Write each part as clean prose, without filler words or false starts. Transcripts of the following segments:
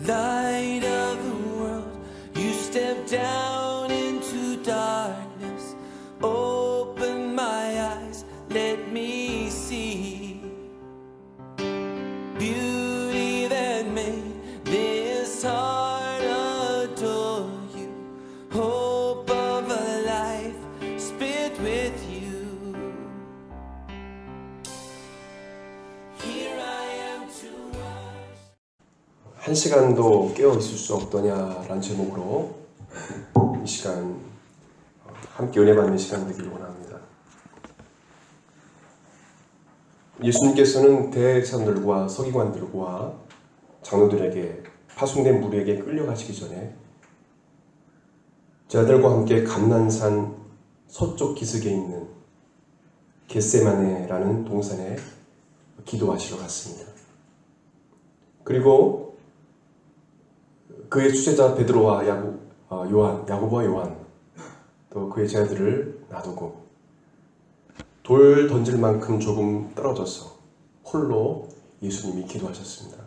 Light of the world, you step down into darkness. Open my eyes, let me see beauty that made this heart adore you. Hope of a life spent with you. Here I am to watch. 한 시간도 깨어 있을 수 없더냐라는 제목으로 이 시간 함께 은혜 받는 시간 되기를 원합니다. 예수님께서는 대제사장들과 서기관들과 장로들에게 파송된 무리에게 끌려가시기 전에 제자들과 함께 감난산 서쪽 기슭에 있는 겟세마네라는 동산에 기도하시러 갔습니다. 그리고 그의 수제자 베드로와 야고보와 요한, 또 그의 제자들을 놔두고 돌 던질 만큼 조금 떨어져서 홀로 예수님이 기도하셨습니다.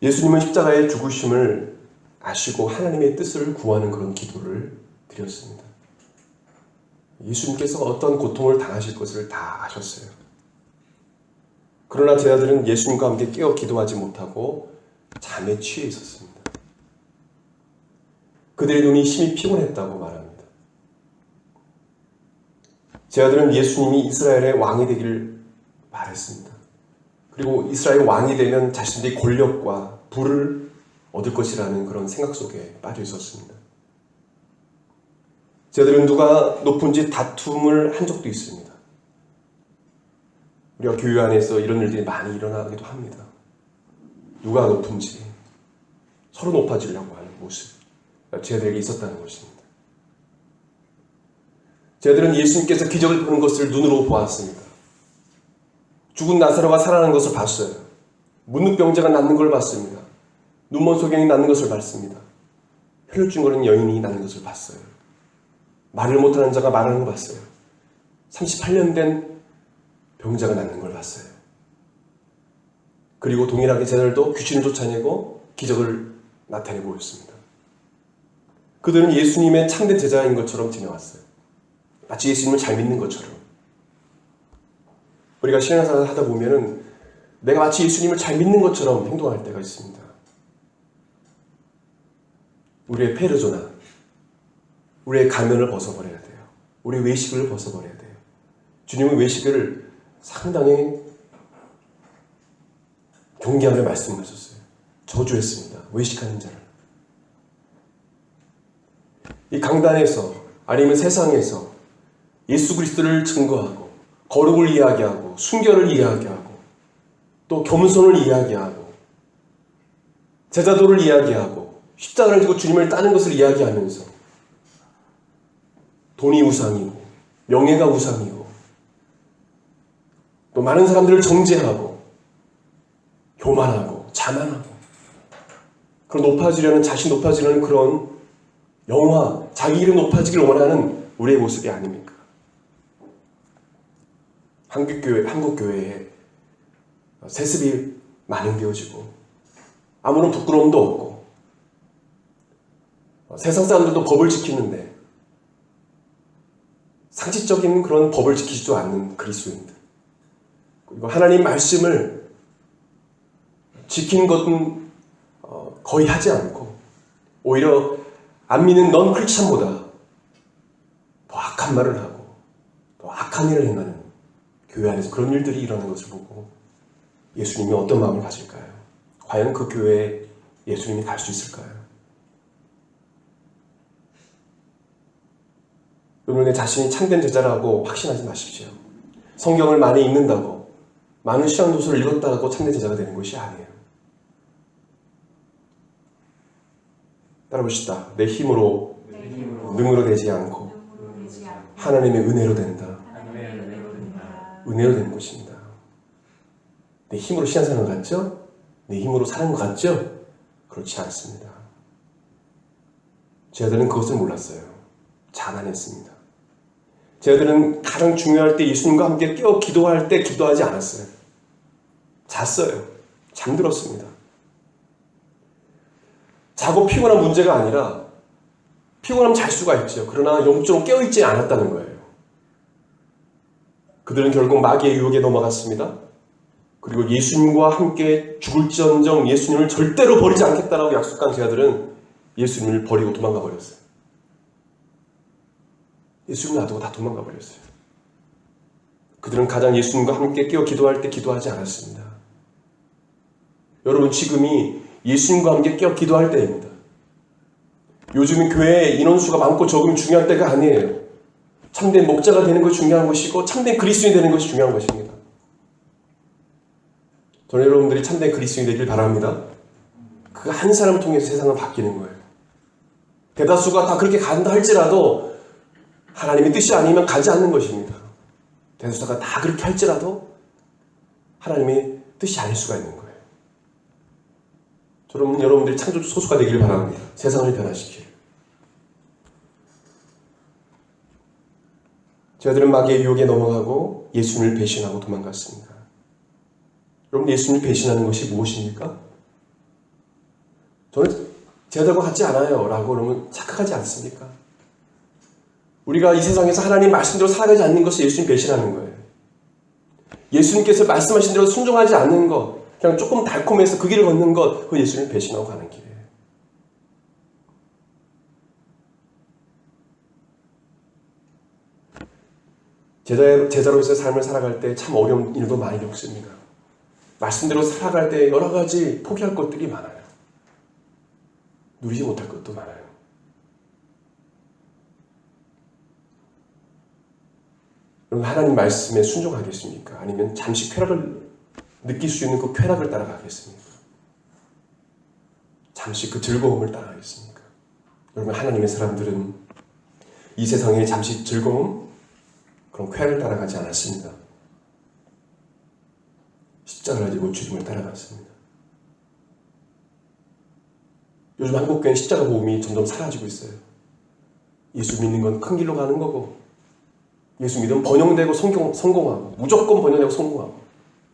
예수님은 십자가의 죽으심을 아시고 하나님의 뜻을 구하는 그런 기도를 드렸습니다. 예수님께서 어떤 고통을 당하실 것을 다 아셨어요. 그러나 제자들은 예수님과 함께 깨어 기도하지 못하고 잠에 취해 있었습니다. 그들의 눈이 심히 피곤했다고 말합니다. 제자들은 예수님이 이스라엘의 왕이 되기를 바랬습니다. 그리고 이스라엘 왕이 되면 자신들이 권력과 부를 얻을 것이라는 그런 생각 속에 빠져 있었습니다. 제자들은 누가 높은지 다툼을 한 적도 있습니다. 우리가 교회 안에서 이런 일들이 많이 일어나기도 합니다. 누가 높은지 서로 높아지려고 하는 모습, 제자들에게 있었다는 것입니다. 제자들은 예수님께서 기적을 보는 것을 눈으로 보았습니다. 죽은 나사로가 살아나는 것을 봤어요. 문둥병자가 낫는 걸 봤습니다. 눈먼 소경이 낫는 것을 봤습니다. 혈루증 걸린 여인이 낫는 것을 봤어요. 말을 못하는 자가 말하는 걸 봤어요. 38년 된 병자가 낫는 걸 봤어요. 그리고 동일하게 제자들도 귀신을 쫓아내고 기적을 나타내 보였습니다. 그들은 예수님의 참된 제자인 것처럼 지내왔어요. 마치 예수님을 잘 믿는 것처럼. 우리가 신앙생활을 하다 보면은 내가 마치 예수님을 잘 믿는 것처럼 행동할 때가 있습니다. 우리의 페르소나, 우리의 가면을 벗어버려야 돼요. 우리의 외식을 벗어버려야 돼요. 주님은 외식을 상당히 경계하며 말씀하셨어요. 저주했습니다. 외식하는 자를. 이 강단에서 아니면 세상에서 예수 그리스도를 증거하고 거룩을 이야기하고 순결을 이야기하고 또 겸손을 이야기하고 제자도를 이야기하고 십자가를 지고 주님을 따는 것을 이야기하면서 돈이 우상이고 명예가 우상이고 또 많은 사람들을 정죄하고 교만하고 자만하고 그런 높아지려는 자신 높아지려는 그런 영화, 자기 이름 높아지길 원하는 우리의 모습이 아닙니까? 한국교회에 세습이 만연되어지고 아무런 부끄러움도 없고 세상 사람들도 법을 지키는데 상식적인 그런 법을 지키지도 않는 그리스도인들, 그리고 하나님 말씀을 지키는 것은 거의 하지 않고 오히려 안 믿는 넌 크리스찬보다 더 악한 말을 하고 더 악한 일을 행하는 교회 안에서 그런 일들이 일어나는 것을 보고 예수님이 어떤 마음을 가질까요? 과연 그 교회에 예수님이 갈 수 있을까요? 여러분, 자신이 참된 제자라고 확신하지 마십시오. 성경을 많이 읽는다고, 많은 신앙도서를 읽었다고 참된 제자가 되는 것이 아니에요. 따라봅시다. 내 힘으로 능으로 되지 않고 하나님의 은혜로 된다. 은혜로 되는 것입니다. 내 힘으로 신앙생활 같죠? 내 힘으로 사는 것 같죠? 그렇지 않습니다. 제자들은 그것을 몰랐어요. 자만했습니다. 제자들은 가장 중요할 때 예수님과 함께 깨어 기도할 때 기도하지 않았어요. 잤어요. 잠들었습니다. 자고 피곤한 문제가 아니라 피곤하면 잘 수가 있죠. 그러나 영적으로 깨어있지 않았다는 거예요. 그들은 결국 마귀의 유혹에 넘어갔습니다. 그리고 예수님과 함께 죽을지언정 예수님을 절대로 버리지 않겠다라고 약속한 제자들은 예수님을 버리고 도망가 버렸어요. 예수님 놔두고 다 도망가 버렸어요. 그들은 가장 예수님과 함께 깨어 기도할 때 기도하지 않았습니다. 여러분, 지금이 예수님과 함께 깨어 기도할 때입니다. 요즘은 교회에 인원수가 많고 적으면 중요한 때가 아니에요. 참된 목자가 되는 것이 중요한 것이고 참된 그리스도인이 되는 것이 중요한 것입니다. 저는 여러분들이 참된 그리스도인이 되길 바랍니다. 그 한 사람을 통해서 세상은 바뀌는 거예요. 대다수가 다 그렇게 간다 할지라도 하나님의 뜻이 아니면 가지 않는 것입니다. 대다수가 다 그렇게 할지라도 하나님의 뜻이 아닐 수가 있는 거예요. 저는 여러분들이 창조 소수가 되기를 바랍니다. 세상을 변화시킬. 제자들은 마귀의 유혹에 넘어가고 예수님을 배신하고 도망갔습니다. 여러분, 예수님을 배신하는 것이 무엇입니까? 저는 제자들과 같지 않아요 라고 그러면 착각하지 않습니까? 우리가 이 세상에서 하나님 말씀대로 살아가지 않는 것을 예수님 배신하는 거예요. 예수님께서 말씀하신 대로 순종하지 않는 것, 그냥 조금 달콤해서 그 길을 걷는 것, 그건 예수님을 배신하고 가는 길이에요. 제자로서의 삶을 살아갈 때 참 어려운 일도 많이 겪습니다. 말씀대로 살아갈 때 여러 가지 포기할 것들이 많아요. 누리지 못할 것도 많아요. 여러분, 하나님 말씀에 순종하겠습니까? 아니면 잠시 쾌락을 느낄 수 있는 그 쾌락을 따라가겠습니까? 잠시 그 즐거움을 따라가겠습니까? 여러분, 하나님의 사람들은 이 세상의 잠시 즐거움, 그런 쾌락을 따라가지 않았습니다. 십자가를 가지고 주님을 따라갔습니다. 요즘 한국교회는 십자가 모임이 점점 사라지고 있어요. 예수 믿는 건 큰 길로 가는 거고, 예수 믿으면 번영되고 성공하고, 무조건 번영되고 성공하고,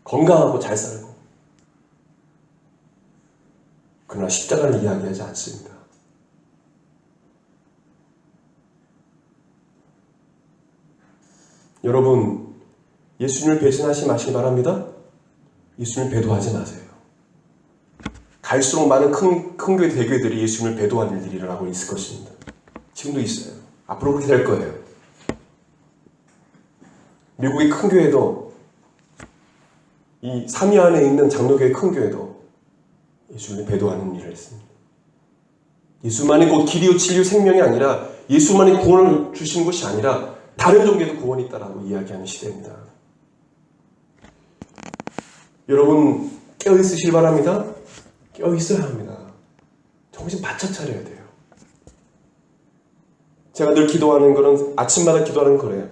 건강하고 잘 살고. 그러나 십자가를 이야기하지 않습니다. 여러분, 예수님을 배신하지 마시기 바랍니다. 예수님을 배도하지 마세요. 갈수록 많은 큰 교회 대교회들이 예수님을 배도한 일들이라고 있을 것입니다. 지금도 있어요. 앞으로 그렇게 될 거예요. 미국의 큰 교회도, 이 삼위 안에 있는 장로교회 큰 교회도 예수님을 배도하는 일을 했습니다. 예수만이 곧 길이요 진리요 생명이 아니라, 예수만이 구원을 주시는 것이 아니라 다른 종교에도 구원이 있다라고 이야기하는 시대입니다. 여러분, 깨어있으시길 바랍니다. 깨어있어야 합니다. 정신 바짝 차려야 돼요. 제가 늘 기도하는 거는, 아침마다 기도하는 거래요.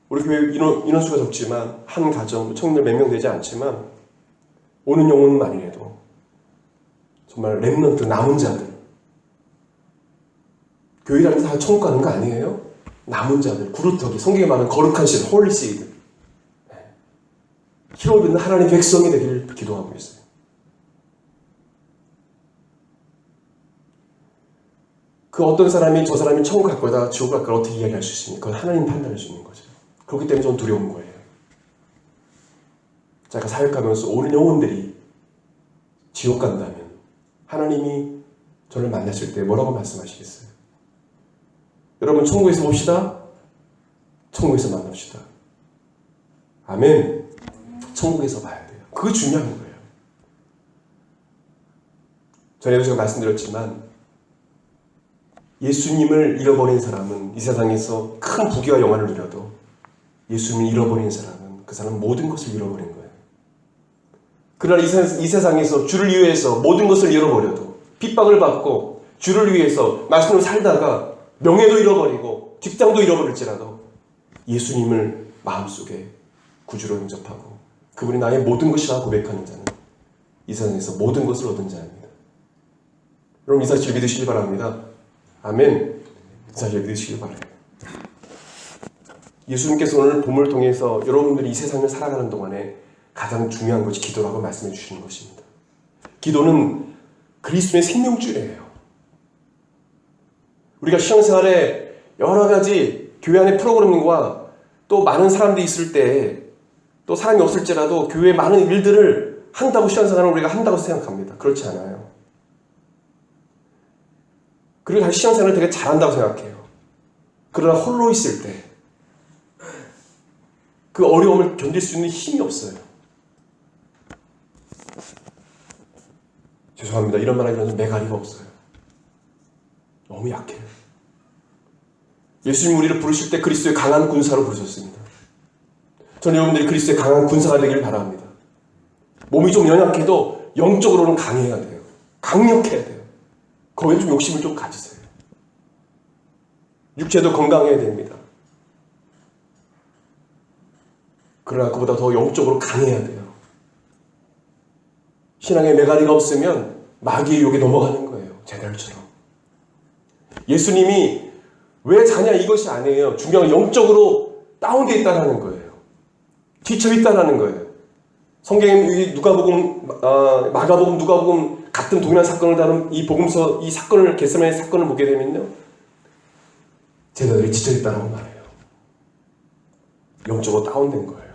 우리 교회 인원수가 적지만, 한 가정, 청년들 몇 명 되지 않지만, 오는 영혼만이라도 정말 렘넌트, 남은 자들, 교회라는 다 천국 가는 거 아니에요? 남은 자들, 구루터기, 성경에 말하는 거룩한 씨, 홀리 시드, 희롱을 받는 하나님의 백성이 되기를 기도하고 있어요. 그 어떤 사람이 저 사람이 천국 갈 거다, 지옥 갈 거다 어떻게 이야기할 수 있습니까? 그건 하나님 판단할 수 있는 거죠. 그렇기 때문에 저는 두려운 거예요. 제가 사역하면서 오는 영혼들이 지옥 간다면 하나님이 저를 만났을 때 뭐라고 말씀하시겠어요? 여러분, 천국에서 봅시다. 천국에서 만납시다. 아멘. 천국에서 봐야 돼요. 그게 중요한 거예요. 전에도 제가 말씀드렸지만, 예수님을 잃어버린 사람은 이 세상에서 큰 부귀와 영화를 누려도, 예수님을 잃어버린 사람은 그 사람은 모든 것을 잃어버린 거예요. 그러나 이 세상에서 주를 위해서 모든 것을 잃어버려도, 핍박을 받고 주를 위해서 말씀으로 살다가 명예도 잃어버리고 직장도 잃어버릴지라도 예수님을 마음속에 구주로 영접하고 그분이 나의 모든 것이라 고백하는 자는 이 세상에서 모든 것을 얻은 자입니다. 여러분, 이 사실 믿으시기 바랍니다. 아멘. 이 사실 믿으시기 바라요. 예수님께서 오늘 본문을 통해서 여러분들이 이 세상을 살아가는 동안에 가장 중요한 것이 기도라고 말씀해 주시는 것입니다. 기도는 그리스도의 생명줄이에요. 우리가 신앙생활에 여러 가지 교회 안의 프로그램과 또 많은 사람들이 있을 때 또 사람이 없을지라도 교회의 많은 일들을 한다고 신앙생활을 우리가 한다고 생각합니다. 그렇지 않아요. 그리고 다시 신앙생활을 되게 잘한다고 생각해요. 그러나 홀로 있을 때 그 어려움을 견딜 수 있는 힘이 없어요. 죄송합니다. 이런 말 하기로는 메가리가 없어요. 너무 약해요. 예수님 우리를 부르실 때 그리스도의 강한 군사로 부르셨습니다. 저는 여러분들이 그리스도의 강한 군사가 되길 바랍니다. 몸이 좀 연약해도 영적으로는 강해야 돼요. 강력해야 돼요. 거기에 좀 욕심을 좀 가지세요. 육체도 건강해야 됩니다. 그러나 그보다 더 영적으로 강해야 돼요. 신앙에 메가리가 없으면 마귀의 욕에 넘어가는 거예요. 제달처럼. 예수님이 왜 자냐 이것이 아니에요. 중요한 건 영적으로 다운되어 있다는 거예요. 뒤쳐 있다는 거예요. 성경에 누가복음, 마가복음, 누가복음 같은 동일한 사건을 다룬 이 복음서, 이 사건을 겟세마네 사건을 보게 되면요, 제자들이 지쳐 있다라고 말해요. 영적으로 다운된 거예요.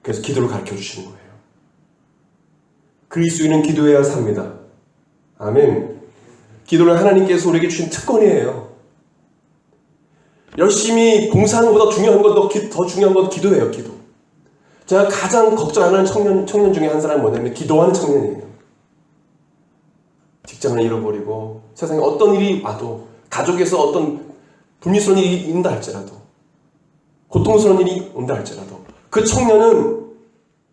그래서 기도를 가르쳐 주시는 거예요. 그리스도인은 기도해야 삽니다. 아멘. 기도는 하나님께서 우리에게 주신 특권이에요. 열심히 봉사하는 것보다 중요한 건 더 중요한 건 기도예요. 기도. 제가 가장 걱정하는 청년 중에 한 사람은 뭐냐면 기도하는 청년이에요. 직장을 잃어버리고 세상에 어떤 일이 와도, 가족에서 어떤 불미스러운 일이 있다 할지라도, 고통스러운 일이 온다 할지라도 그 청년은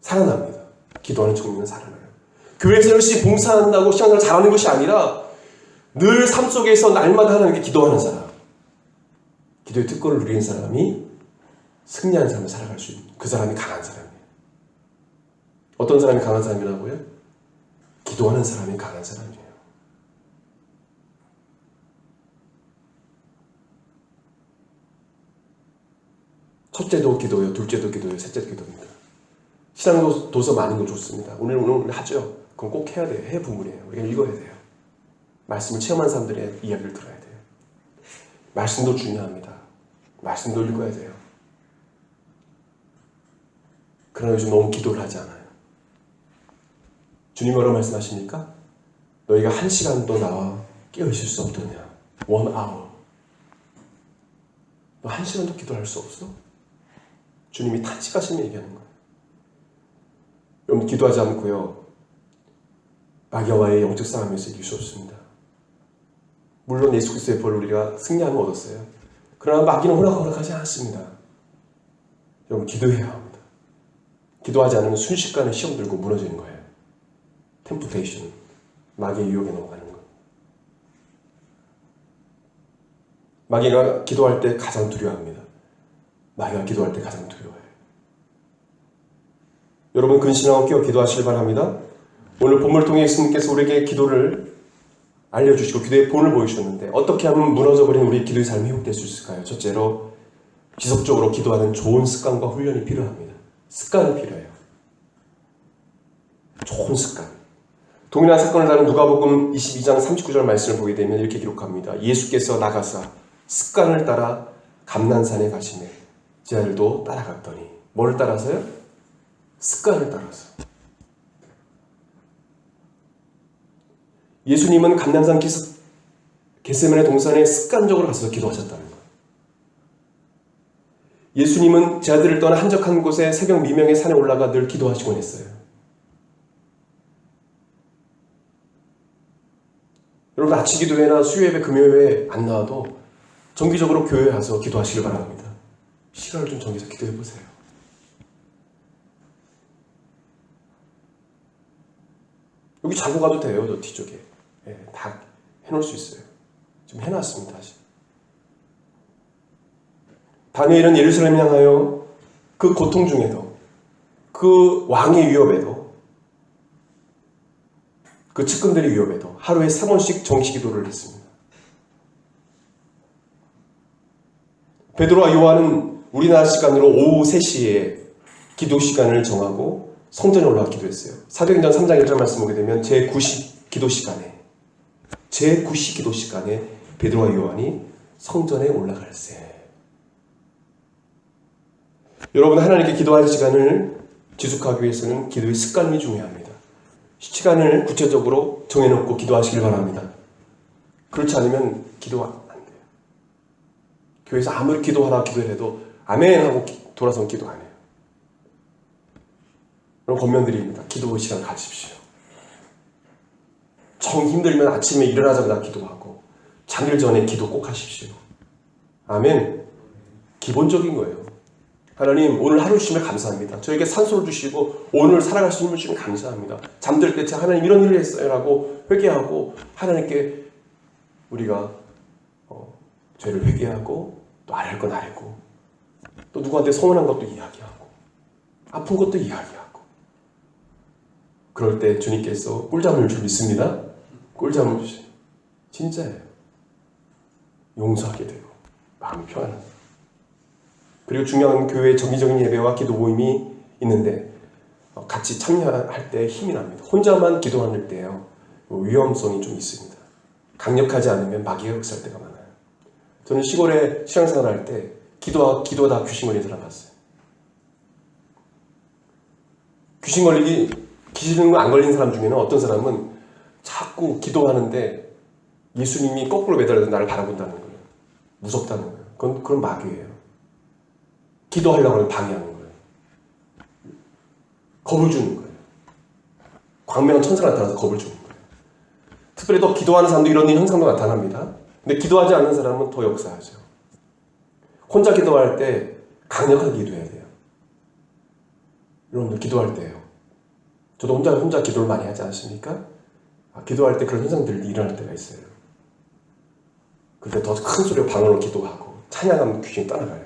살아납니다. 기도하는 청년은 살아나요. 교회에서 열심히 봉사한다고 신앙생활 잘하는 것이 아니라 늘 삶 속에서 날마다 하나님께 기도하는 사람, 기도의 특권을 누리는 사람이 승리하는 삶을 살아갈 수 있는, 그 사람이 강한 사람이에요. 어떤 사람이 강한 사람이라고요? 기도하는 사람이 강한 사람이에요. 첫째도 기도예요. 둘째도 기도예요. 셋째도 기도입니다. 신앙도서 많은 거 좋습니다. 오늘 하죠. 그건 꼭 해야 돼요. 해부문이에요. 우리가 읽어야 돼요. 말씀을 체험한 사람들의 이야기를 들어야 돼요. 말씀도 중요합니다. 말씀도 읽어야 돼요. 그러나 요즘 너무 기도를 하지 않아요. 주님 뭐라고 말씀하십니까? 너희가 1시간도 나와 깨어있을 수 없더냐. 1 hour. 너 1시간도 기도할 수 없어? 주님이 탄식하시며 얘기하는 거예요. 여러분 기도하지 않고요, 마귀와의 영적 싸움에서 이길 수 없습니다. 물론 예수 그리스도의 벌을 우리가 승리함을 얻었어요. 그러나 마귀는 허락하지 않습니다. 여러분 기도해야 합니다. 기도하지 않으면 순식간에 시험 들고 무너지는 거예요. 템프테이션, 마귀의 유혹에 넘어가는 거. 마귀가 기도할 때 가장 두려워합니다. 마귀가 기도할 때 가장 두려워해요. 여러분 근신하고 깨어 기도하시길 바랍니다. 오늘 본문을 통해 예수님께서 우리에게 기도를 알려주시고 기도의 본을 보여주셨는데, 어떻게 하면 무너져버린 우리 기도의 삶이 회복될 수 있을까요? 첫째로 지속적으로 기도하는 좋은 습관과 훈련이 필요합니다. 습관이 필요해요. 좋은 습관. 동일한 사건을 다룬 누가복음 22장 39절 말씀을 보게 되면 이렇게 기록합니다. 예수께서 나가사 습관을 따라 감난산에 가시매 제자들도 따라갔더니. 뭐를 따라서요? 습관을 따라서. 예수님은 감난산 겟세마네 동산에 습관적으로 가서 기도하셨다는 거예요. 예수님은 제자들을 떠나 한적한 곳에 새벽 미명의 산에 올라가 늘 기도하시곤 했어요. 여러분 아침 기도회나 수요예배, 금요예배 안 나와도 정기적으로 교회에 와서 기도하시길 바랍니다. 시간을 좀 정해서 기도해 보세요. 여기 자고 가도 돼요. 저 뒤쪽에. 네, 다 해놓을 수 있어요. 지금 해놨습니다. 다시. 다니엘은 예루살렘을 향하여 그 고통 중에도, 그 왕의 위협에도, 그 측근들의 위협에도 하루에 3번씩 정시 기도를 했습니다. 베드로와 요한은 우리나라 시간으로 오후 3시에 기도 시간을 정하고 성전에 올라가 기도했어요. 사도행전 3장 1절 말씀 보게 되면 제9시 기도 시간에 베드로와 요한이 성전에 올라갈세. 여러분, 하나님께 기도하는 시간을 지속하기 위해서는 기도의 습관이 중요합니다. 시간을 구체적으로 정해놓고 기도하시길 바랍니다. 그렇지 않으면 기도 안 돼요. 교회에서 아무리 기도하라 기도해도 아멘 하고 돌아선 기도 안 해요. 그럼 권면드립니다. 기도 시간 가지십시오. 정 힘들면 아침에 일어나자마자 기도하고 잠들 전에 기도 꼭 하십시오. 아멘. 기본적인 거예요. 하나님, 오늘 하루 주시면 감사합니다. 저에게 산소를 주시고 오늘 살아갈 수 힘을 주시면 감사합니다. 잠들 때 하나님 이런 일을 했어요 라고 회개하고 하나님께 우리가 죄를 회개하고 또 알할 건 알고 또 누구한테 서운한 것도 이야기하고 아픈 것도 이야기하고 그럴 때 주님께서 꿀잠을 줄 믿습니다. 꿀잠을 주시 진짜예요. 용서하게 되고 마음이 편안합니다. 그리고 중요한 교회의 정기적인 예배와 기도 모임이 있는데 같이 참여할 때 힘이 납니다. 혼자만 기도할 때요 위험성이 좀 있습니다. 강력하지 않으면 마귀가 역사할 때가 많아요. 저는 시골에 신앙생활 할 때 기도하다 귀신 걸린 사람 봤어요. 귀신은 안 걸린 사람 중에는 어떤 사람은 자꾸 기도하는데 예수님이 거꾸로 매달려서 나를 바라본다는 거예요. 무섭다는 거예요. 그건 마귀예요. 기도하려고 하면 방해하는 거예요. 겁을 주는 거예요. 광명한 천사가 나타나서 겁을 주는 거예요. 특별히 더 기도하는 사람도 이런 현상도 나타납니다. 근데 기도하지 않는 사람은 더 역사하죠. 혼자 기도할 때 강력하게 기도해야 돼요. 여러분들 기도할 때요. 저도 혼자 기도를 많이 하지 않습니까? 기도할 때 그런 현상들이 일어날 때가 있어요. 그때 더 큰 소리로 방언으로 기도하고 찬양하면 귀신이 떠나가요.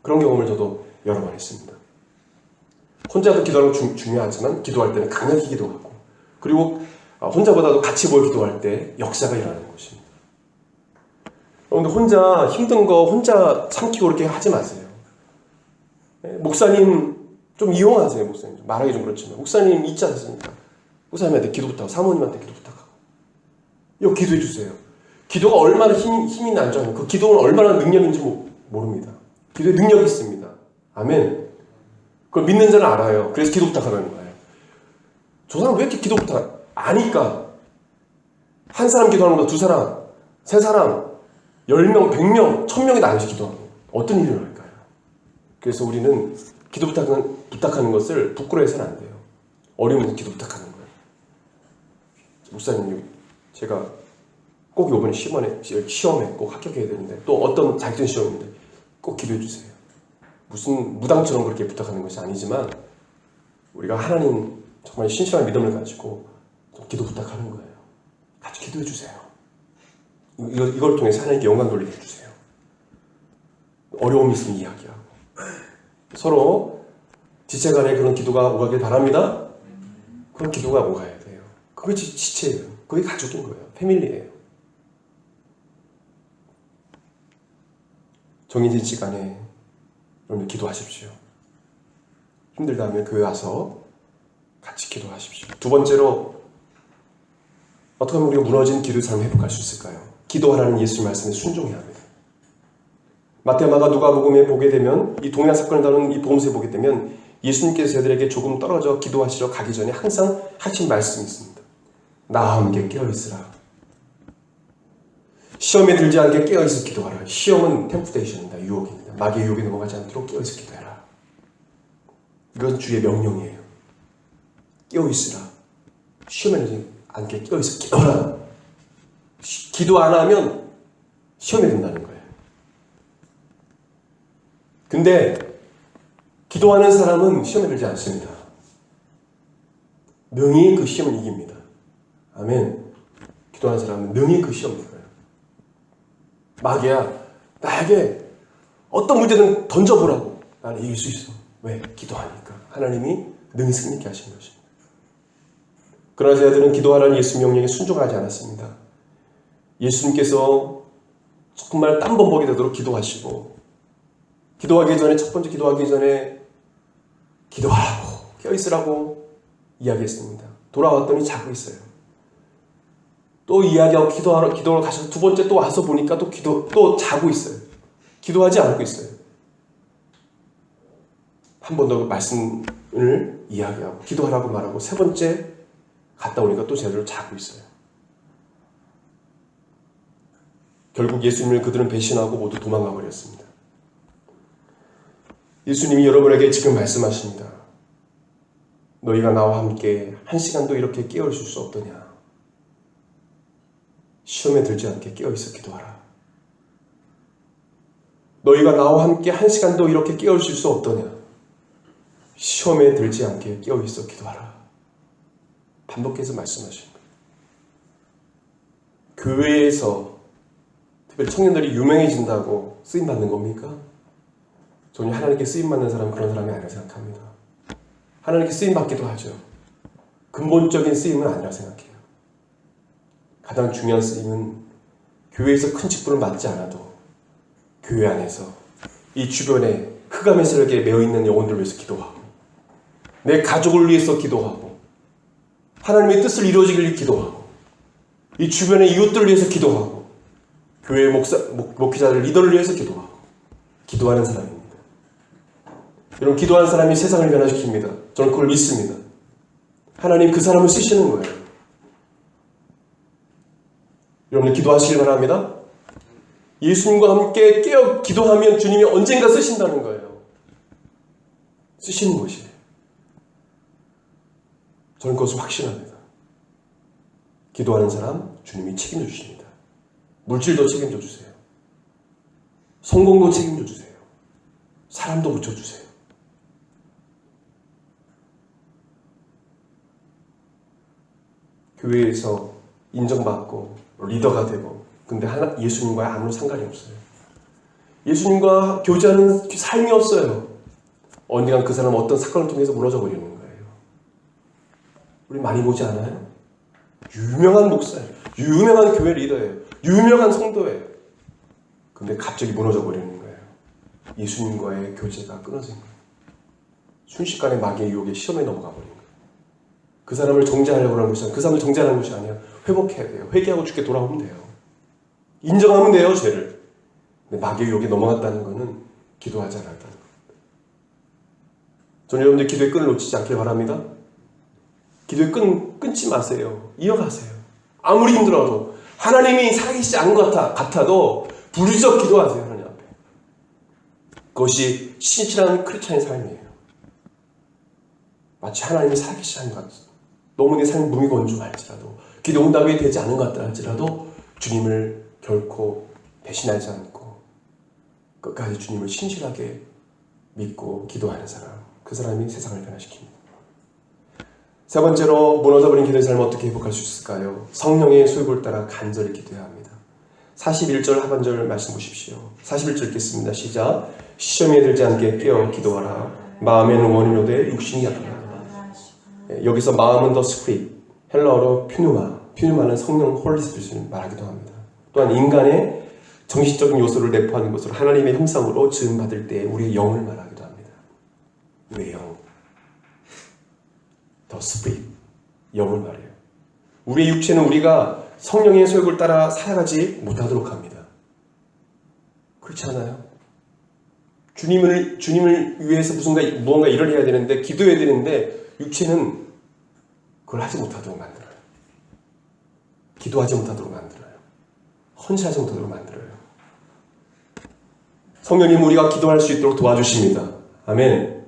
그런 경험을 저도 여러 번 했습니다. 혼자도 기도하는 건 중요하지만 기도할 때는 강하게 기도하고 그리고 혼자보다도 같이 모여 기도할 때 역사가 일어나는 것입니다. 여러분들 혼자 힘든 거 혼자 삼키고 그렇게 하지 마세요. 목사님 좀 이용하세요. 목사님 말하기 좀 그렇지만 목사님 있지 않습니까? 목사님한테 기도 부탁하고 사모님한테 기도 부탁하고 이거 기도해 주세요. 기도가 얼마나 힘이 난지 알아요. 그 기도는 얼마나 능력인지 모릅니다. 기도에 능력이 있습니다. 아멘. 그걸 믿는 자는 알아요. 그래서 기도 부탁하는 거예요. 저 사람 왜 이렇게 기도 부탁? 아니까. 한 사람 기도하는 것보다 두 사람, 세 사람, 10명, 100명, 1000명이 나눠서 기도하는 거예요. 어떤 일이 일어날까요? 그래서 우리는 기도 부탁하는 것을 부끄러워해서는 안 돼요. 어려우면 기도 부탁하는 거예요. 목사님, 제가 꼭 이번에 시험에 꼭 합격해야 되는데 또 어떤 자격증 시험인데 꼭 기도해 주세요. 무슨 무당처럼 그렇게 부탁하는 것이 아니지만 우리가 하나님 정말 신실한 믿음을 가지고 좀 기도 부탁하는 거예요. 같이 기도해 주세요. 이걸 통해서 하나님께 영광 돌리게 해주세요. 어려움이 있으면 이야기하고 서로 지체간에 그런 기도가 오가길 바랍니다. 그런 기도가 오가야 돼요. 그게 지체예요. 그게 가족인 거예요. 패밀리예요. 정해진 시간에 여러분 기도하십시오. 힘들다면 교회 와서 같이 기도하십시오. 두 번째로 어떻게 하면 우리가 무너진 기도의 삶을 회복할 수 있을까요? 기도하라는 예수님 말씀에 순종해야 합니다. 마태와 마가 누가복음에 보게 되면 이 동일한 사건을 다루는 이 복음서에 보게 되면 예수님께서 저들에게 조금 떨어져 기도하시러 가기 전에 항상 하신 말씀이 있습니다. 나와 함께 깨어있으라. 시험에 들지 않게 깨어있어 기도하라. 시험은 템프테이션입니다. 유혹입니다. 마귀의 유혹에 넘어가지 않도록 깨어있어 기도해라. 이건 주의 명령이에요. 깨어있으라. 시험에 들지 않게 깨어있어 기도하라. 기도 안 하면 시험에 든다는 거예요. 근데 기도하는 사람은 시험에 들지 않습니다. 능히 그 시험을 이깁니다. 아멘. 기도하는 사람은 능히 그 시험을 이겨요. 마귀야, 나에게 어떤 문제든 던져보라고. 나는 이길 수 있어. 왜? 기도하니까. 하나님이 능히 승리케 하신 것입니다. 그러나 저희들은 기도하라는 예수 명령에 순종하지 않았습니다. 예수님께서 정말 땀범벅이 되도록 기도하시고 기도하기 전에 첫 번째 기도하기 전에 기도하라고 깨어있으라고 이야기했습니다. 돌아왔더니 자고 있어요. 또 이야기하고 기도를 가셔서 두 번째 또 와서 보니까 또 자고 있어요. 기도하지 않고 있어요. 한 번 더 말씀을 이야기하고 기도하라고 말하고 세 번째 갔다 오니까 또 제대로 자고 있어요. 결국 예수님을 그들은 배신하고 모두 도망가 버렸습니다. 예수님이 여러분에게 지금 말씀하십니다. 너희가 나와 함께 한 시간도 이렇게 깨어있을 수 없더냐. 시험에 들지 않게 깨어있어 기도하라. 너희가 나와 함께 한 시간도 이렇게 깨어있을 수 없더냐. 시험에 들지 않게 깨어있어 기도하라. 반복해서 말씀하시는 거예요. 교회에서 특별히 청년들이 유명해진다고 쓰임받는 겁니까? 저는 하나님께 쓰임받는 사람은 그런 사람이 아니라고 생각합니다. 하나님께 쓰임받기도 하죠. 근본적인 쓰임은 아니라고 생각해요. 가장 중요한 쓰임은 교회에서 큰 직분을 맡지 않아도 교회 안에서 이 주변에 흑암의세력에 매어있는 영혼들을 위해서 기도하고 내 가족을 위해서 기도하고 하나님의 뜻을 이루어지길 위해 기도하고 이 주변의 이웃들을 위해서 기도하고 교회 목회자들 리더를 위해서 기도하고 기도하는 사람입니다. 여러분 기도하는 사람이 세상을 변화시킵니다. 저는 그걸 믿습니다. 하나님 그 사람을 쓰시는 거예요. 여러분들 기도하시길 바랍니다. 예수님과 함께 깨어 기도하면 주님이 언젠가 쓰신다는 거예요. 쓰시는 것이에요. 저는 그것을 확신합니다. 기도하는 사람 주님이 책임져 주십니다. 물질도 책임져 주세요. 성공도 책임져 주세요. 사람도 붙여주세요. 교회에서 인정받고 리더가 되고 근데 예수님과 아무런 상관이 없어요. 예수님과 교제하는 삶이 없어요. 언젠간 그 사람은 어떤 사건을 통해서 무너져 버리는 거예요. 우리 많이 보지 않아요? 유명한 목사예요. 유명한 교회 리더예요. 유명한 성도예요. 근데 갑자기 무너져 버리는 거예요. 예수님과의 교제가 끊어진 거예요. 순식간에 마귀의 유혹에 시험에 넘어가 버린 거예요. 그 사람을 정죄하려고 하는 것이 아니라 그 사람을 정죄하는 것이 아니라 회복해야 돼요. 회개하고 죽게 돌아오면 돼요. 인정하면 돼요, 죄를. 근데 마귀의 유혹에 넘어갔다는 것은 기도하지 않았다는 겁니다. 저는 여러분들 기도의 끈을 놓치지 않길 바랍니다. 기도의 끈 끊지 마세요. 이어가세요. 아무리 힘들어도 하나님이 살아계시지 않은 것 같아도 부르짖어 기도하세요. 하나님 앞에. 그것이 신실한 크리스찬의 삶이에요. 마치 하나님이 살아계시지 않은 것 같아요. 너무 내 삶이 무미건조할지라도 기도 응답이 되지 않은 것 같다 할지라도 주님을 결코 배신하지 않고 끝까지 주님을 신실하게 믿고 기도하는 사람, 그 사람이 세상을 변화시킵니다. 세 번째로 무너져버린 기도의 삶을 어떻게 회복할 수 있을까요? 성령의 소욕을 따라 간절히 기도해야 합니다. 41절 하반절 말씀 보십시오. 41절 읽겠습니다. 시작. 시험에 들지 않게 깨어 기도하라. 마음에는 원인오되 육신이 약하다. 여기서 마음은 더 스피릿, 헬라어로 퓨누마는 성령 홀리스피릿을 말하기도 합니다. 또한 인간의 정신적인 요소를 내포하는 것으로 하나님의 형상으로 지음받을 때 우리의 영을 말하기도 합니다. 우리의 영, 더 스피릿, 영을 말해요. 우리의 육체는 우리가 성령의 소욕을 따라 살아가지 못하도록 합니다. 그렇지 않아요? 주님을 위해서 무언가 일을 해야 되는데 기도해야 되는데 육체는 그걸 하지 못하도록 만들어요. 기도하지 못하도록 만들어요. 헌신하지 못하도록 만들어요. 성령님 우리가 기도할 수 있도록 도와주십니다. 아멘.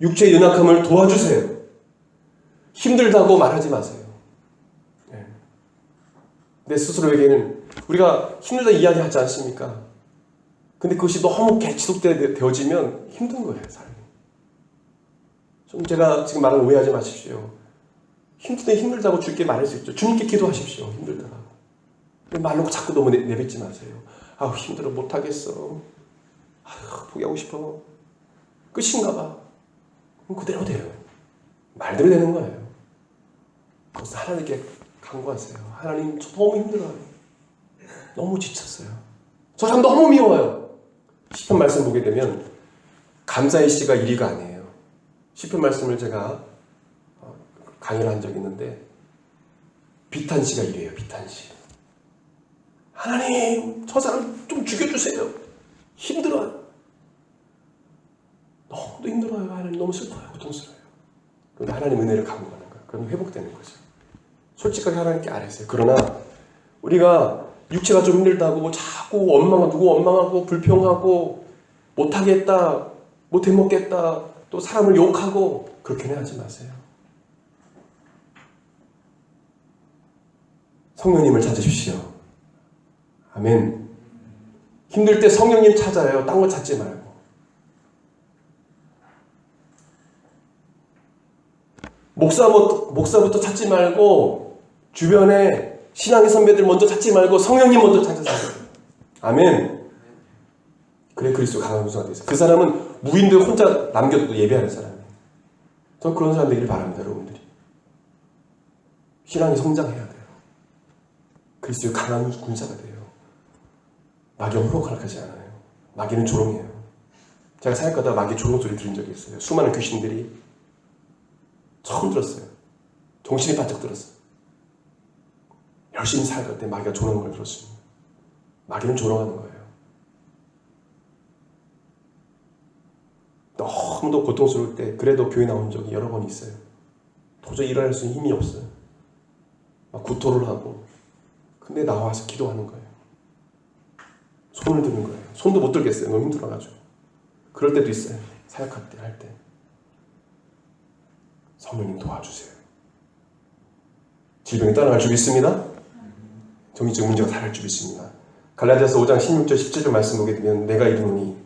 육체의 연약함을 도와주세요. 힘들다고 말하지 마세요. 내 스스로에게는 우리가 힘들다 이야기하지 않습니까? 근데 그것이 너무 지속되어지면 힘든 거예요, 삶이. 좀 제가 지금 말을 오해하지 마십시오. 힘들다고 주님께 말할 수 있죠. 주님께 기도하십시오. 힘들다고. 말로 자꾸 너무 내뱉지 마세요. 아우 힘들어 못하겠어. 아유 포기하고 싶어. 끝인가 봐. 그럼 그대로 돼요. 말대로 되는 거예요. 그것을 하나님께 간구하세요. 하나님 저 너무 힘들어요. 너무 지쳤어요. 저 사람 너무 미워요. 시편 말씀 보게 되면 감사의 시가 1위가 아니에요. 시편 말씀을 제가 강의를 한 적이 있는데 비탄시가 이래요. 비탄시. 하나님, 저 사람 좀 죽여주세요. 힘들어요. 너무 힘들어요. 하나님 너무 슬퍼요. 고통스러워요. 그런데 하나님 은혜를 강구하는 거예요. 그럼 회복되는 거죠. 솔직하게 하나님께 아뢰세요. 그러나 우리가 육체가 좀 힘들다고 자꾸 누구 원망하고 불평하고 못하겠다, 못해먹겠다, 또 사람을 욕하고 그렇게는 하지 마세요. 성령님을 찾으십시오. 아멘. 힘들 때 성령님 찾아요. 딴 거 찾지 말고. 목사부터 찾지 말고 주변에 신앙의 선배들 먼저 찾지 말고 성령님 먼저 찾으세요. 아멘. 그래 그리스도 강한 군수가 되세요. 그 사람은 무인들 혼자 남겨도 예배하는 사람이에요. 전 그런 사람 되기를 바랍니다. 여러분들이. 신앙이 성장해야 돼요. 그리스도의 강한 군사가 돼요. 마귀는 호로가락하지 않아요. 마귀는 조롱해요. 제가 사역하다가 마귀 조롱 소리 들은 적이 있어요. 수많은 귀신들이 처음 들었어요. 정신이 바짝 들었어요. 열심히 살아갈 때 마귀가 조롱하는 걸 들었습니다. 마귀는 조롱하는 거예요. 너무도 고통스러울 때 그래도 교회 나온 적이 여러 번 있어요. 도저히 일어날 수 있는 힘이 없어요. 막 구토를 하고 근데 나와서 기도하는 거예요. 손을 드는 거예요. 손도 못 들겠어요. 너무 힘들어가지고. 그럴 때도 있어요. 사역할 때, 할 때. 성령님 도와주세요. 질병이 떠나갈 줄 믿습니다. 정신적 문제가 사라질 줄 믿습니다. 갈라디아서 5장 16절 17절 말씀 보게 되면 내가 이르노니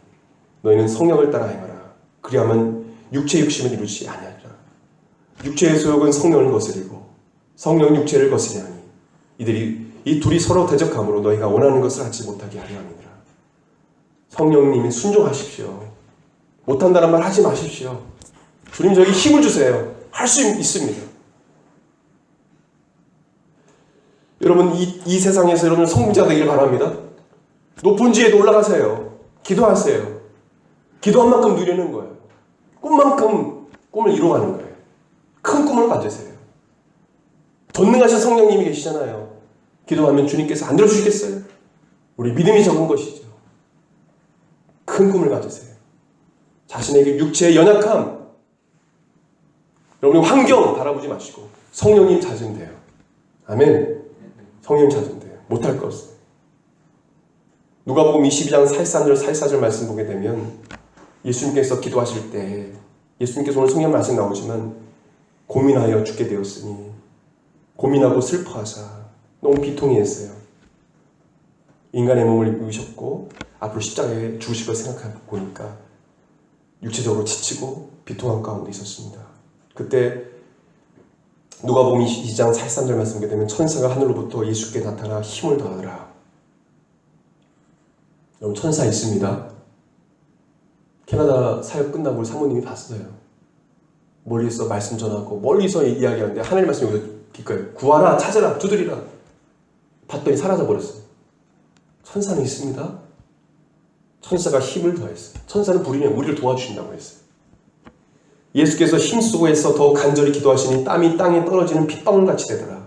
너희는 성령을 따라 행하라. 그리하면 육체의 욕심을 이루지 아니하리라. 육체의 소욕은 성령을 거스리고 성령 육체를 거스리하니 이 둘이 서로 대적함으로 너희가 원하는 것을 하지 못하게 하려 함이니라. 성령님이 순종하십시오. 못한다는 말 하지 마십시오. 주님 저에게 힘을 주세요. 할 수 있습니다. 여러분 이 세상에서 여러분 성공자 되기를 바랍니다. 높은 지혜에 올라가세요. 기도하세요. 기도한 만큼 누리는 거예요. 꿈만큼 꿈을 이루어가는 거예요. 큰 꿈을 가지세요. 전능하신 성령님이 계시잖아요. 기도하면 주님께서 안 들어주시겠어요? 우리 믿음이 적은 것이죠. 큰 꿈을 가지세요. 자신에게 육체의 연약함, 여러분의 환경 바라보지 마시고 성령님 찾으면 돼요. 아멘. 성령님 찾으면 돼요. 못할 거 없어요. 누가복음 22장 43절 말씀 보게 되면 예수님께서 기도하실 때 예수님께서 오늘 성경 말씀 나오지만 고민하여 죽게 되었으니 고민하고 슬퍼하사 너무 비통해 했어요. 인간의 몸을 입으셨고 앞으로 십자가에 죽으실 걸 생각해 보니까 육체적으로 지치고 비통한 가운데 있었습니다. 그때 누가복음 22장 43절 말씀 보게 되면 천사가 하늘로부터 예수께 나타나 힘을 더하더라. 여러분 천사 있습니다. 캐나다 사역 끝나고 우리 사모님이 봤어요. 멀리서 말씀 전하고 멀리서 이야기하는데 하나님 말씀이 여기서 기꺼이 구하라 찾아라 두드리라 봤더니 사라져 버렸어요. 천사는 있습니다. 천사가 힘을 더했어요. 천사는 부리면 우리를 도와주신다고 했어요. 예수께서 힘쓰고 해서 더 간절히 기도하시니 땀이 땅에 떨어지는 핏방울같이 되더라.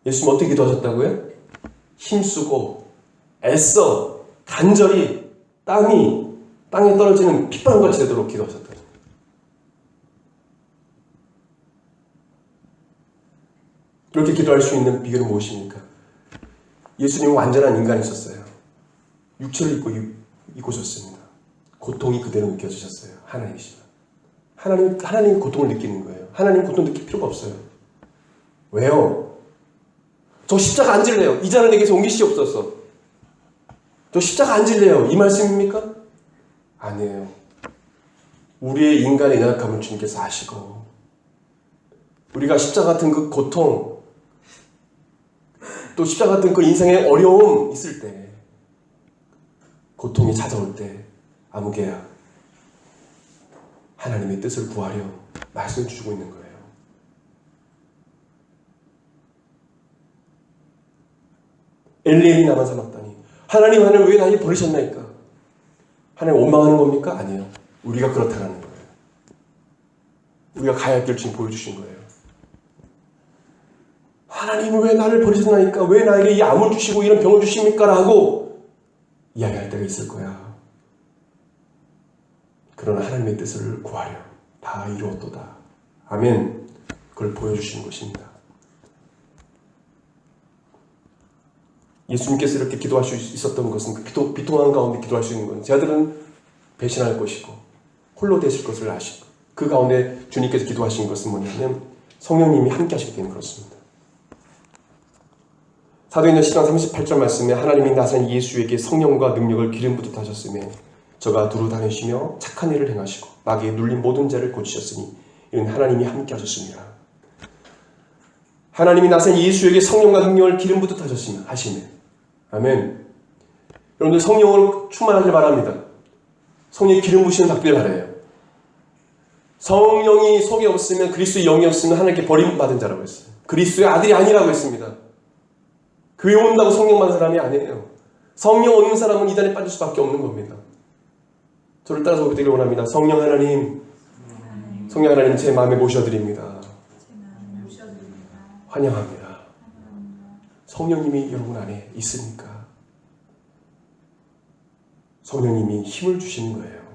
예수님 어떻게 기도하셨다고요? 힘쓰고 애써 간절히 땀이 땅에 떨어지는 핏방울같이 되도록 기도하셨다. 이렇게 기도할 수 있는 비결은 무엇입니까? 예수님은 완전한 인간이셨어요. 육체를 입고 오셨습니다. 고통이 그대로 느껴지셨어요. 하나님이시다. 하나님 고통을 느끼는 거예요. 하나님 고통 느낄 필요가 없어요. 왜요? 저 십자가 안 질래요. 이 잔을 내게서 옮기시옵소서. 저 십자가 안 질래요. 이 말씀입니까? 아니에요. 우리의 인간의 연약함을 주님께서 아시고 우리가 십자가 같은 그 고통 또 십자가 같은 그 인생의 어려움 있을 때 고통이 찾아올 때 아무개야 하나님의 뜻을 구하려 말씀을 주고 있는 거예요. 엘리엘이 나만 삼았다니 하나님 왜 나를 버리셨나이까? 하나님 원망하는 겁니까? 아니에요. 우리가 그렇다라는 거예요. 우리가 가야 할 길을 지금 보여주신 거예요. 하나님은 왜 나를 버리셨나니까? 왜 나에게 이 암을 주시고 이런 병을 주십니까? 라고 이야기할 때가 있을 거야. 그러나 하나님의 뜻을 구하려 다 이루었도다. 아멘. 그걸 보여주시는 것입니다. 예수님께서 이렇게 기도할 수 있었던 것은 그 비통한 가운데 기도할 수 있는 것은 제 아들은 배신할 것이고 홀로 되실 것을 아시고 그 가운데 주님께서 기도하신 것은 뭐냐면 성령님이 함께 하시기 때문에 그렇습니다. 사도행전 10장 38절 말씀에 하나님이 나사렛 예수에게 성령과 능력을 기름 부듯 하셨으며 저가 두루 다니시며 착한 일을 행하시고 마귀에 눌린 모든 죄를 고치셨으니 이는 하나님이 함께 하셨습니다. 하나님이 나사렛 예수에게 성령과 능력을 기름 부듯 하시네. 아멘. 여러분들 성령으로 충만하길 바랍니다. 성령의 기름 부으심을 받길 바라요. 성령이 속에 없으면 그리스도의 영이 없으면 하나님께 버림받은 자라고 했어요. 그리스도의 아들이 아니라고 했습니다. 교회 온다고 성령 받은 사람이 아니에요. 성령 없는 사람은 이단에 빠질 수밖에 없는 겁니다. 저를 따라서 고백되기를 원합니다. 성령 하나님 제 마음에 모셔드립니다. 환영합니다. 성령님이 여러분 안에 있으니까 성령님이 힘을 주시는 거예요.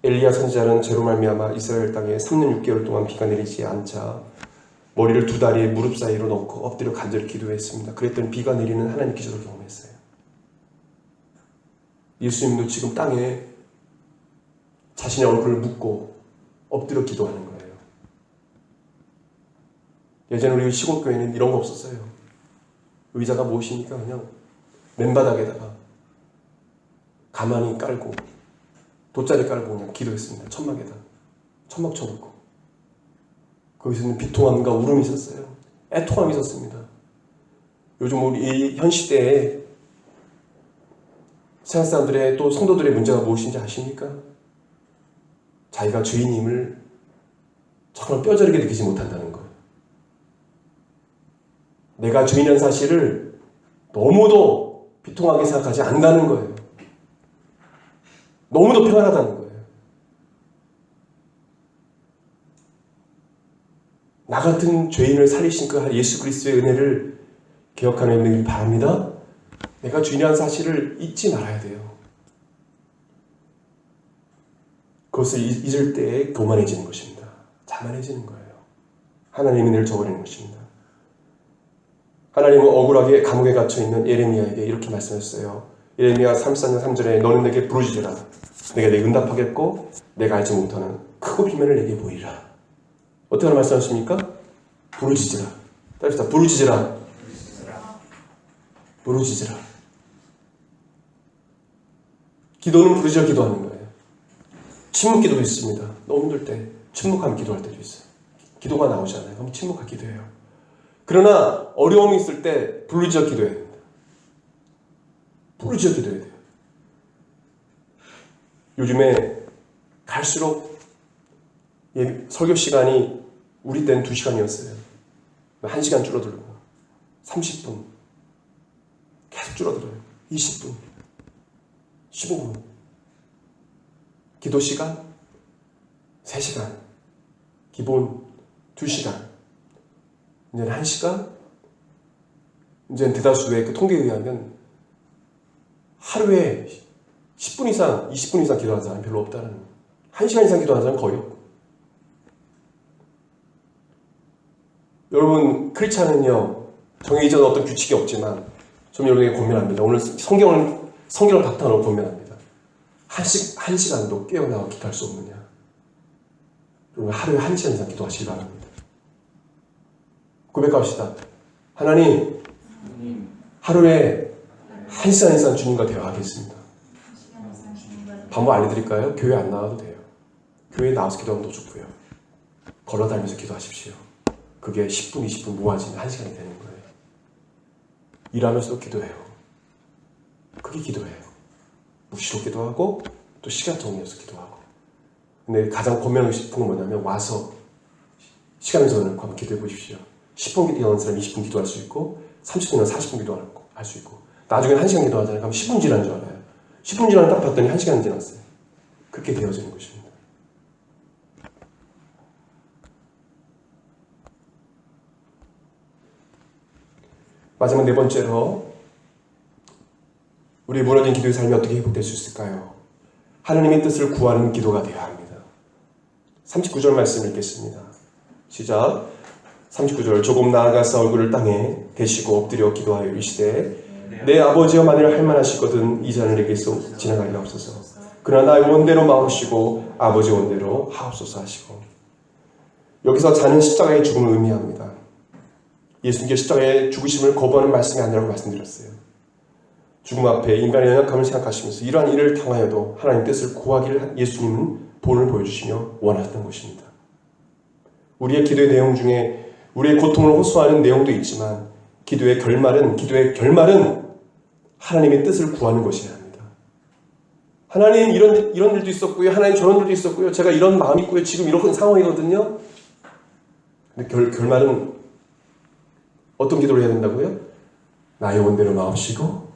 엘리야 선지자는 죄로 말미암아 이스라엘 땅에 3년 6개월 동안 비가 내리지 않자 머리를 두 다리에 무릎 사이로 넣고 엎드려 간절히 기도했습니다. 그랬더니 비가 내리는 하나님의 기적을 경험했어요. 예수님도 지금 땅에 자신의 얼굴을 묻고 엎드려 기도하는 거예요. 예전에 우리 시골교회는 이런 거 없었어요. 의자가 무엇입니까? 그냥 맨바닥에다가 가만히 깔고 돗자리 깔고 그냥 기도했습니다. 천막에다. 천막 쳐놓고. 거기서는 비통함과 울음이 있었어요. 애통함이 있었습니다. 요즘 우리 현 시대에 세상 사람들의 또 성도들의 문제가 무엇인지 아십니까? 자기가 죄인임을 정말 뼈저리게 느끼지 못한다는 거예요. 내가 죄인이라는 사실을 너무도 비통하게 생각하지 않는다는 거예요. 너무도 평안하다는 거예요. 나 같은 죄인을 살리신 그 예수 그리스도의 은혜를 기억하는 여러분들이 바랍니다. 내가 죄인이라는 사실을 잊지 말아야 돼요. 그것을 잊을 때에 교만해지는 것입니다. 자만해지는 거예요. 하나님의 은혜를 저버리는 것입니다. 하나님은 억울하게 감옥에 갇혀있는 예레미야에게 이렇게 말씀하셨어요. 예레미야 34장 3절에 너는 내게 부르짖으라. 내가 내게 응답하겠고 내가 알지 못하는 크고 비밀을 내게 보이라. 어떻게 하는 말씀하십니까? 부르짖으라. 따라합시다. 부르짖으라. 부르짖으라. 기도는 부르짖어 기도하는 거예요. 침묵 기도도 있습니다. 너무 힘들 때 침묵하면 기도할 때도 있어요. 기도가 나오지 않아요. 그럼 침묵하게 기도해요. 그러나 어려움이 있을 때 부르짖어 기도해야 됩니다. 부르짖어 기도해야 돼요. 요즘에 갈수록 설교 시간이 우리 때는 2시간이었어요. 1시간 줄어들고 30분 계속 줄어들어요. 20분 15분 기도 시간 3시간 기본 2시간 이제는 1시간 이제는 대다수의 그 통계에 의하면 하루에 10분 이상 20분 이상 기도하는 사람이 별로 없다는 1시간 이상 기도하는 사람은 거의 없고 여러분 크리스찬은요 정해진 어떤 규칙이 없지만 좀 여러분에게 고민합니다. 오늘 성경을 바탕으로 고민합니다. 한 시간도 깨어나와 기도할 수 없느냐? 여러분 하루에 1시간 이상 기도하시기 바랍니다. 고백합시다. 하나님 하루에 1시간 이상 주님과 대화하겠습니다. 방법 알려드릴까요? 교회 안 나와도 돼요. 교회에 나와서 기도하면 더 좋고요. 걸어다니면서 기도하십시오. 그게 10분, 20분 모아지면 1시간이 되는 거예요. 일하면서도 기도해요. 그게 기도예요. 묵시로 기도하고 또 시간 정리해서 기도하고. 근데 가장 고민하고 싶은 건 뭐냐면 와서 시간을 정해놓고 한번 기도해 보십시오. 10분 기도하는 사람 20분 기도할 수 있고 30분이나 40분 기도할 수 있고 나중에 1시간 기도하잖아요. 그럼 10분 지난 줄 알아요. 10분 지나면 딱 봤더니 1시간 지났어요. 그렇게 되어지는 것입니다. 마지막 네 번째로 우리의 무너진 기도의 삶이 어떻게 회복될 수 있을까요? 하나님의 뜻을 구하는 기도가 되어야 합니다. 39절 말씀 읽겠습니다. 시작. 39절. 조금 나아가서 얼굴을 땅에 대시고 엎드려 기도하여 이르시되 내 아버지여 만일 할만하시거든 이 잔을 내게서 지나가게 하옵소서. 그러나 나의 원대로 마옵시고 아버지 원대로 하옵소서 하시고. 여기서 자는 십자가의 죽음을 의미합니다. 예수님께 십자가의 죽으심을 거부하는 말씀이 아니라고 말씀드렸어요. 죽음 앞에 인간의 연약함을 생각하시면서 이러한 일을 당하여도 하나님 뜻을 구하기를 예수님은 본을 보여주시며 원하셨던 것입니다. 우리의 기도의 내용 중에 우리의 고통을 호소하는 내용도 있지만 기도의 결말은 하나님의 뜻을 구하는 것이어야 합니다. 하나님 이런 일도 있었고요. 하나님 저런 일도 있었고요. 제가 이런 마음이 있고요. 지금 이런 상황이거든요. 근데 결말은 어떤 기도를 해야 된다고요? 나의 원대로 마옵시고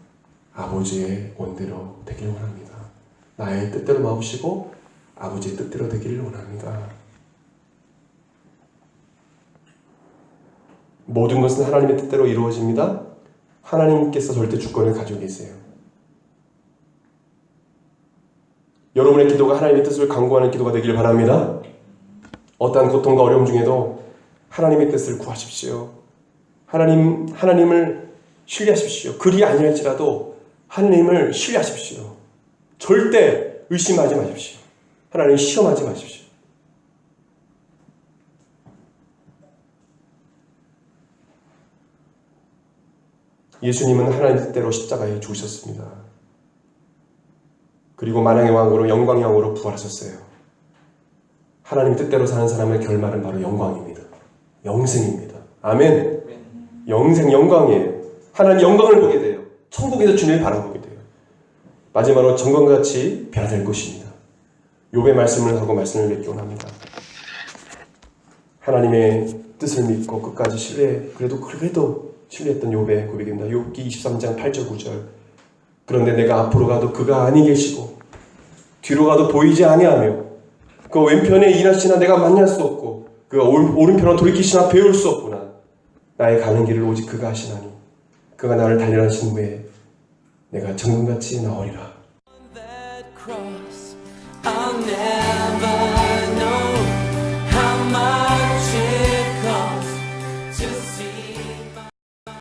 아버지의 원대로 되기를 원합니다. 나의 뜻대로 마옵시고 아버지의 뜻대로 되기를 원합니다. 모든 것은 하나님의 뜻대로 이루어집니다. 하나님께서 절대 주권을 가지고 계세요. 여러분의 기도가 하나님의 뜻을 강구하는 기도가 되기를 바랍니다. 어떠한 고통과 어려움 중에도 하나님의 뜻을 구하십시오. 하나님을 신뢰하십시오. 그리 아니할지라도 하나님을 신뢰하십시오. 절대 의심하지 마십시오. 하나님을 시험하지 마십시오. 예수님은 하나님 뜻대로 십자가에 죽으셨습니다. 그리고 만왕의 왕으로 영광의 왕으로 부활하셨어요. 하나님 뜻대로 사는 사람의 결말은 바로 영광입니다. 영생입니다. 아멘. 영생 영광이에요. 하나님 영광을 보게 돼요. 천국에서 주님을 바라보게 돼요. 마지막으로 정광같이 변화될 것입니다. 욥의 말씀을 하고 말씀을 맺기 원합니다. 하나님의 뜻을 믿고 끝까지 그래도 신뢰했던 욥의 고백입니다. 욥기 23장 8절 9절. 그런데 내가 앞으로 가도 그가 아니 계시고 뒤로 가도 보이지 아니하며 그 왼편에 일하시나 내가 만날 수 없고 그 오른편으로 돌이키시나 배울 수 없구나. 나의 가는 길을 오직 그가 하시나니 그가 나를 단련하신 후에 내가 정금같이 나오리라. That cross, I'll never